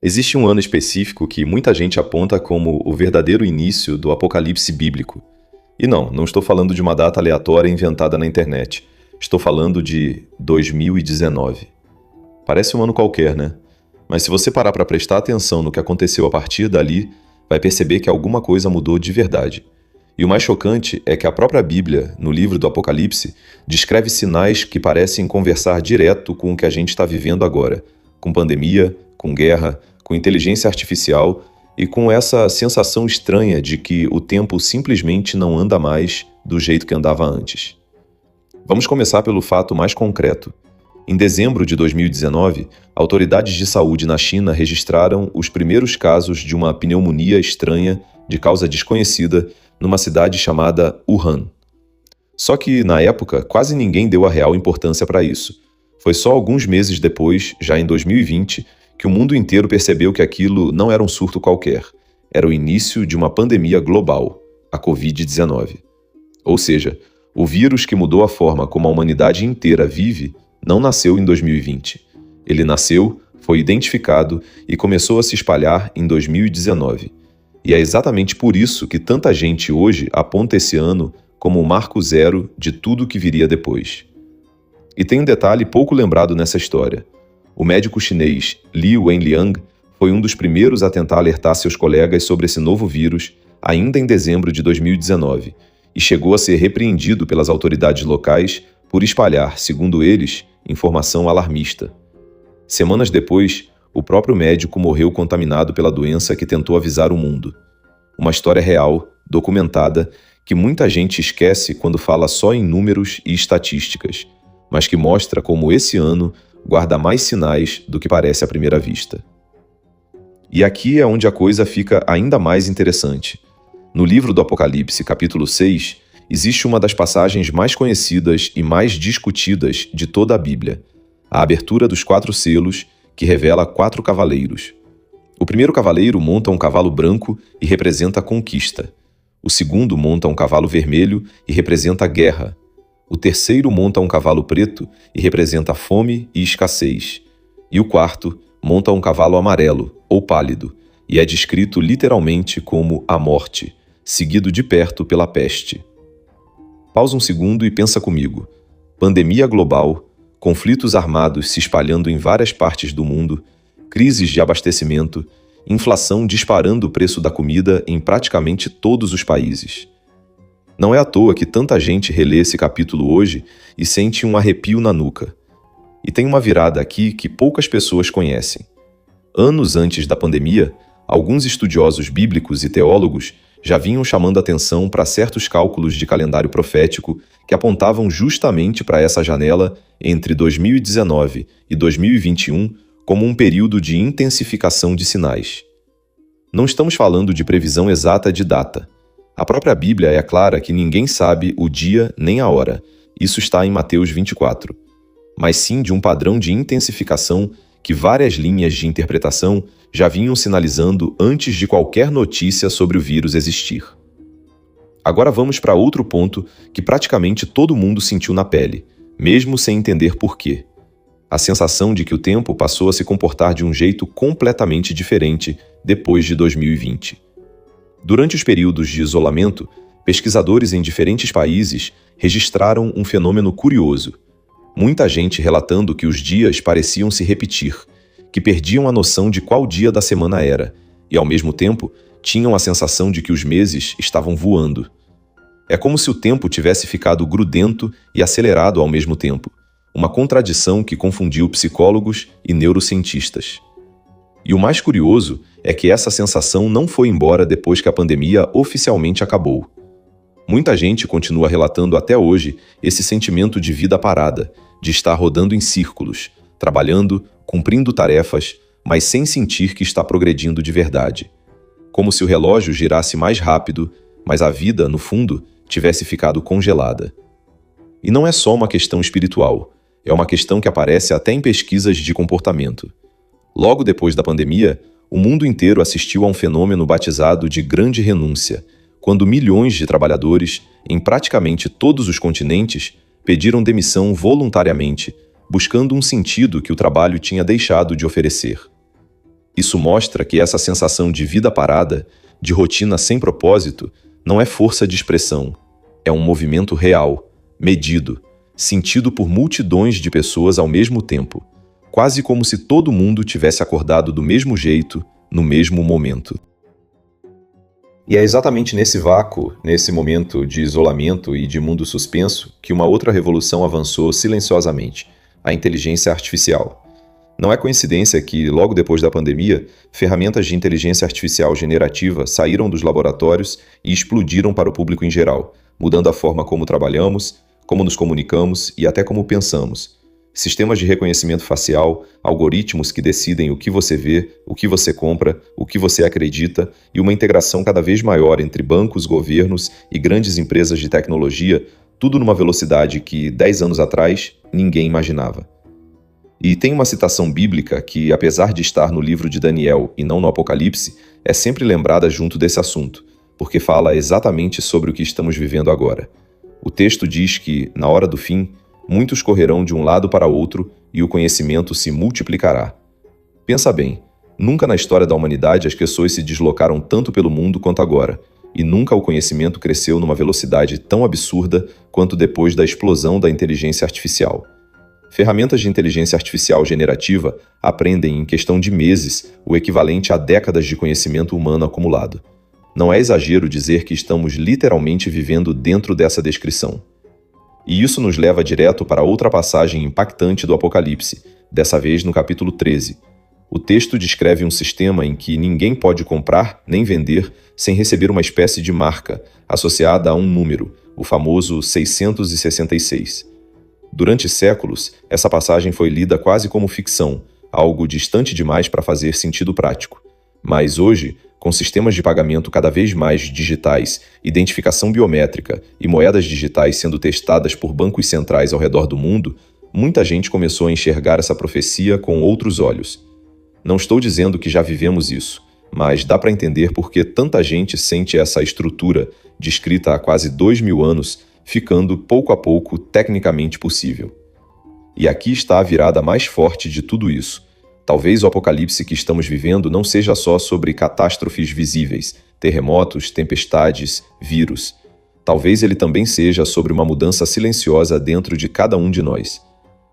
Existe um ano específico que muita gente aponta como o verdadeiro início do apocalipse bíblico. E não estou falando de uma data aleatória inventada na internet. Estou falando de 2019. Parece um ano qualquer, né? Mas se você parar para prestar atenção no que aconteceu a partir dali, vai perceber que alguma coisa mudou de verdade. E o mais chocante é que a própria Bíblia, no livro do Apocalipse, descreve sinais que parecem conversar direto com o que a gente está vivendo agora, com pandemia, com guerra, com inteligência artificial e com essa sensação estranha de que o tempo simplesmente não anda mais do jeito que andava antes. Vamos começar pelo fato mais concreto. Em dezembro de 2019, autoridades de saúde na China registraram os primeiros casos de uma pneumonia estranha de causa desconhecida numa cidade chamada Wuhan. Só que, na época, quase ninguém deu a real importância para isso. Foi só alguns meses depois, já em 2020, que o mundo inteiro percebeu que aquilo não era um surto qualquer. Era o início de uma pandemia global, a Covid-19. Ou seja, o vírus que mudou a forma como a humanidade inteira vive não nasceu em 2020. Ele nasceu, foi identificado e começou a se espalhar em 2019. E é exatamente por isso que tanta gente hoje aponta esse ano como o marco zero de tudo que viria depois. E tem um detalhe pouco lembrado nessa história. O médico chinês Li Wenliang foi um dos primeiros a tentar alertar seus colegas sobre esse novo vírus ainda em dezembro de 2019 e chegou a ser repreendido pelas autoridades locais por espalhar, segundo eles, informação alarmista. Semanas depois, o próprio médico morreu contaminado pela doença que tentou avisar o mundo. Uma história real, documentada, que muita gente esquece quando fala só em números e estatísticas, mas que mostra como esse ano guarda mais sinais do que parece à primeira vista. E aqui é onde a coisa fica ainda mais interessante. No livro do Apocalipse, capítulo 6, existe uma das passagens mais conhecidas e mais discutidas de toda a Bíblia, a abertura dos 4 selos, que revela 4 cavaleiros. O primeiro cavaleiro monta um cavalo branco e representa a conquista. O segundo monta um cavalo vermelho e representa a guerra. O terceiro monta um cavalo preto e representa fome e escassez. E o quarto monta um cavalo amarelo, ou pálido, e é descrito literalmente como a morte, seguido de perto pela peste. Pausa um segundo e pensa comigo. Pandemia global, conflitos armados se espalhando em várias partes do mundo, crises de abastecimento, inflação disparando o preço da comida em praticamente todos os países. Não é à toa que tanta gente relê esse capítulo hoje e sente um arrepio na nuca. E tem uma virada aqui que poucas pessoas conhecem. Anos antes da pandemia, alguns estudiosos bíblicos e teólogos já vinham chamando atenção para certos cálculos de calendário profético que apontavam justamente para essa janela entre 2019 e 2021 como um período de intensificação de sinais. Não estamos falando de previsão exata de data. A própria Bíblia é clara que ninguém sabe o dia nem a hora. Isso está em Mateus 24. Mas sim de um padrão de intensificação que várias linhas de interpretação já vinham sinalizando antes de qualquer notícia sobre o vírus existir. Agora vamos para outro ponto que praticamente todo mundo sentiu na pele, mesmo sem entender por quê. A sensação de que o tempo passou a se comportar de um jeito completamente diferente depois de 2020. Durante os períodos de isolamento, pesquisadores em diferentes países registraram um fenômeno curioso. Muita gente relatando que os dias pareciam se repetir, que perdiam a noção de qual dia da semana era, e ao mesmo tempo tinham a sensação de que os meses estavam voando. É como se o tempo tivesse ficado grudento e acelerado ao mesmo tempo, uma contradição que confundiu psicólogos e neurocientistas. E o mais curioso é que essa sensação não foi embora depois que a pandemia oficialmente acabou. Muita gente continua relatando até hoje esse sentimento de vida parada, de estar rodando em círculos, trabalhando, cumprindo tarefas, mas sem sentir que está progredindo de verdade. Como se o relógio girasse mais rápido, mas a vida, no fundo, tivesse ficado congelada. E não é só uma questão espiritual, é uma questão que aparece até em pesquisas de comportamento. Logo depois da pandemia, o mundo inteiro assistiu a um fenômeno batizado de grande renúncia, quando milhões de trabalhadores, em praticamente todos os continentes, pediram demissão voluntariamente, buscando um sentido que o trabalho tinha deixado de oferecer. Isso mostra que essa sensação de vida parada, de rotina sem propósito, não é força de expressão, é um movimento real, medido, sentido por multidões de pessoas ao mesmo tempo, quase como se todo mundo tivesse acordado do mesmo jeito, no mesmo momento. E é exatamente nesse vácuo, nesse momento de isolamento e de mundo suspenso, que uma outra revolução avançou silenciosamente: a inteligência artificial. Não é coincidência que, logo depois da pandemia, ferramentas de inteligência artificial generativa saíram dos laboratórios e explodiram para o público em geral, mudando a forma como trabalhamos, como nos comunicamos e até como pensamos. Sistemas de reconhecimento facial, algoritmos que decidem o que você vê, o que você compra, o que você acredita, e uma integração cada vez maior entre bancos, governos e grandes empresas de tecnologia, tudo numa velocidade que, 10 anos atrás, ninguém imaginava. E tem uma citação bíblica que, apesar de estar no livro de Daniel e não no Apocalipse, é sempre lembrada junto desse assunto, porque fala exatamente sobre o que estamos vivendo agora. O texto diz que, na hora do fim, muitos correrão de um lado para outro e o conhecimento se multiplicará. Pensa bem, nunca na história da humanidade as pessoas se deslocaram tanto pelo mundo quanto agora, e nunca o conhecimento cresceu numa velocidade tão absurda quanto depois da explosão da inteligência artificial. Ferramentas de inteligência artificial generativa aprendem em questão de meses o equivalente a décadas de conhecimento humano acumulado. Não é exagero dizer que estamos literalmente vivendo dentro dessa descrição. E isso nos leva direto para outra passagem impactante do Apocalipse, dessa vez no capítulo 13. O texto descreve um sistema em que ninguém pode comprar nem vender sem receber uma espécie de marca, associada a um número, o famoso 666. Durante séculos, essa passagem foi lida quase como ficção, algo distante demais para fazer sentido prático. Mas hoje, com sistemas de pagamento cada vez mais digitais, identificação biométrica e moedas digitais sendo testadas por bancos centrais ao redor do mundo, muita gente começou a enxergar essa profecia com outros olhos. Não estou dizendo que já vivemos isso, mas dá para entender por que tanta gente sente essa estrutura, descrita há quase 2000 anos, ficando pouco a pouco tecnicamente possível. E aqui está a virada mais forte de tudo isso. Talvez o apocalipse que estamos vivendo não seja só sobre catástrofes visíveis, terremotos, tempestades, vírus. Talvez ele também seja sobre uma mudança silenciosa dentro de cada um de nós.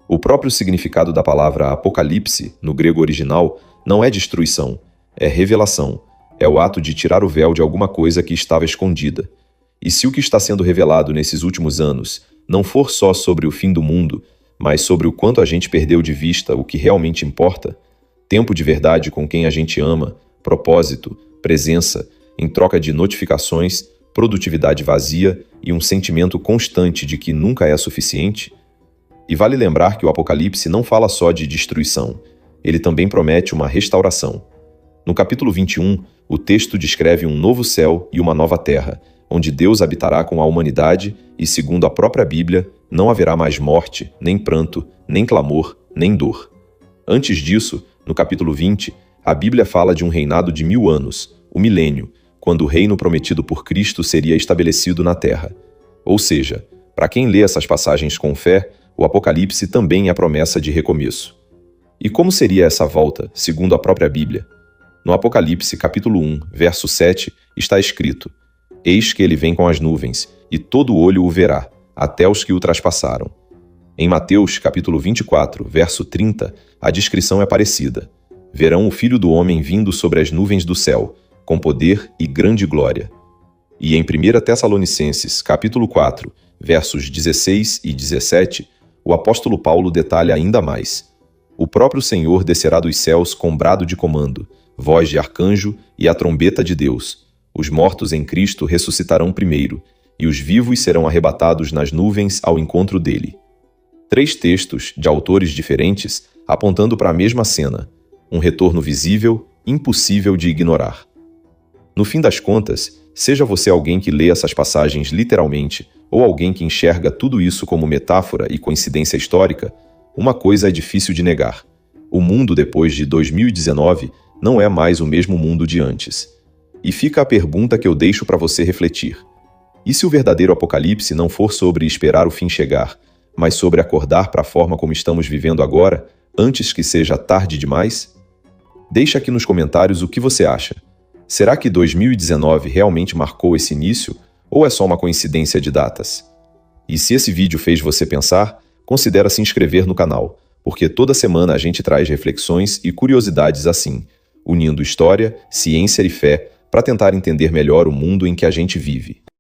O próprio significado da palavra apocalipse, no grego original, não é destruição, é revelação. É o ato de tirar o véu de alguma coisa que estava escondida. E se o que está sendo revelado nesses últimos anos não for só sobre o fim do mundo, mas sobre o quanto a gente perdeu de vista o que realmente importa, tempo de verdade com quem a gente ama, propósito, presença, em troca de notificações, produtividade vazia e um sentimento constante de que nunca é suficiente? E vale lembrar que o Apocalipse não fala só de destruição, ele também promete uma restauração. No capítulo 21, o texto descreve um novo céu e uma nova terra, onde Deus habitará com a humanidade e, segundo a própria Bíblia, não haverá mais morte, nem pranto, nem clamor, nem dor. Antes disso, no capítulo 20, a Bíblia fala de um reinado de 1000 anos, o milênio, quando o reino prometido por Cristo seria estabelecido na terra. Ou seja, para quem lê essas passagens com fé, o Apocalipse também é a promessa de recomeço. E como seria essa volta, segundo a própria Bíblia? No Apocalipse, capítulo 1, verso 7, está escrito: Eis que ele vem com as nuvens, e todo olho o verá, até os que o traspassaram. Em Mateus, capítulo 24, verso 30, a descrição é parecida. Verão o Filho do Homem vindo sobre as nuvens do céu, com poder e grande glória. E em 1 Tessalonicenses, capítulo 4, versos 16 e 17, o apóstolo Paulo detalha ainda mais. O próprio Senhor descerá dos céus com brado de comando, voz de arcanjo e a trombeta de Deus. Os mortos em Cristo ressuscitarão primeiro, e os vivos serão arrebatados nas nuvens ao encontro dele. 3 textos, de autores diferentes, apontando para a mesma cena, um retorno visível, impossível de ignorar. No fim das contas, seja você alguém que lê essas passagens literalmente, ou alguém que enxerga tudo isso como metáfora e coincidência histórica, uma coisa é difícil de negar. O mundo depois de 2019 não é mais o mesmo mundo de antes. E fica a pergunta que eu deixo para você refletir. E se o verdadeiro apocalipse não for sobre esperar o fim chegar, mas sobre acordar para a forma como estamos vivendo agora, antes que seja tarde demais? Deixa aqui nos comentários o que você acha. Será que 2019 realmente marcou esse início ou é só uma coincidência de datas? E se esse vídeo fez você pensar, considera se inscrever no canal, porque toda semana a gente traz reflexões e curiosidades assim, unindo história, ciência e fé para tentar entender melhor o mundo em que a gente vive.